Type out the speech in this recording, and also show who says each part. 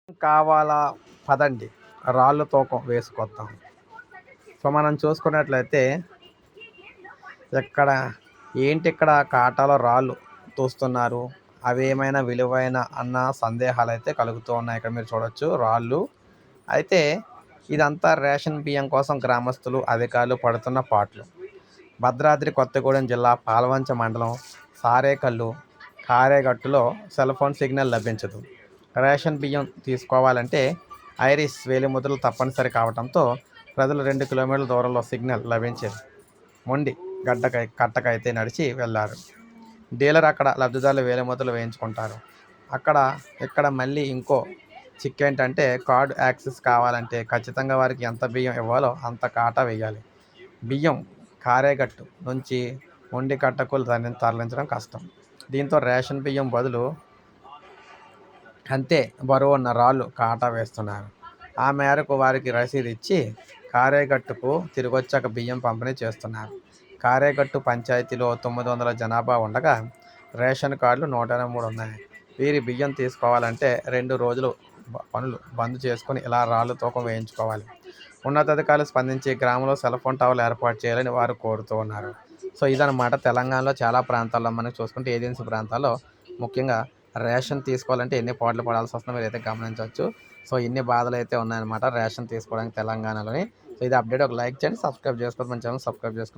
Speaker 1: కావాలా పదండి రాళ్ళు తూకం వేసుకొద్దాం. సో మనం చూసుకున్నట్లయితే ఇక్కడ ఇక్కడ కాటాలో రాళ్ళు తోస్తున్నారు. అవి ఏమైనా విలువైన అన్న సందేహాలైతే కలుగుతూ ఉన్నాయి. ఇక్కడ మీరు చూడొచ్చు రాళ్ళు. అయితే ఇదంతా రేషన్ బియ్యం కోసం గ్రామస్తులు, అధికారులు పడుతున్న పాట్లు. భద్రాద్రి కొత్తగూడెం జిల్లా పాల్వంచ మండలం సారేకల్లు కారేగట్టులో సెల్ ఫోన్ సిగ్నల్ లభించదు. రేషన్ బియ్యం తీసుకోవాలంటే ఐరిస్ వేలిముద్రలు తప్పనిసరి కావడంతో ప్రజలు 2 కిలోమీటర్ల దూరంలో సిగ్నల్ లభించేది మొండి కట్టకైతే నడిచి వెళ్ళారు. డీలర్ అక్కడ లబ్ధిదారులు వేలిముద్రలు వేయించుకుంటారు. ఇక్కడ మళ్ళీ ఇంకో చిక్కేంటంటే కార్డు యాక్సెస్ కావాలంటే ఖచ్చితంగా వారికి ఎంత బియ్యం ఇవ్వాలో అంత కాటా వేయాలి. బియ్యం కారేగట్టు నుంచి మొండి కట్టకు తరలించడం కష్టం. దీంతో రేషన్ బియ్యం బదులు అంతే బరువు ఉన్న రాళ్ళు కాటా వేస్తున్నారు. ఆ మేరకు వారికి రసీదు ఇచ్చి కారేగట్టుకు తిరిగొచ్చాక బియ్యం పంపిణీ చేస్తున్నారు. కారేగట్టు పంచాయతీలో 900 జనాభా ఉండగా రేషన్ కార్డులు 183 ఉన్నాయి. వీరి బియ్యం తీసుకోవాలంటే 2 రోజులు పనులు బంద్ చేసుకుని ఇలా రాళ్ళు తూకం వేయించుకోవాలి. ఉన్నతాధికారులు స్పందించి గ్రామంలో సెల్ ఫోన్ టవర్లు ఏర్పాటు చేయాలని వారు కోరుతూ ఉన్నారు. సో ఇదనమాట తెలంగాణలో చాలా ప్రాంతాల్లో మనకు చూసుకుంటే ఏజెన్సీ ప్రాంతాల్లో ముఖ్యంగా రేషన్ తీసుకోవాలంటే ఎన్ని పాటలు పడాల్సి వస్తుందో మీరైతే గమనించవచ్చు. సో ఇన్ని బాధలు అయితే ఉన్నాయన్నమాట రేషన్ తీసుకోవడానికి తెలంగాణలోని. సో ఇది అప్డేట్. ఒక లైక్ చేయండి, సబ్స్క్రైబ్ చేసుకోండి, మన ఛానల్ సబ్స్క్రైబ్ చేసుకోండి.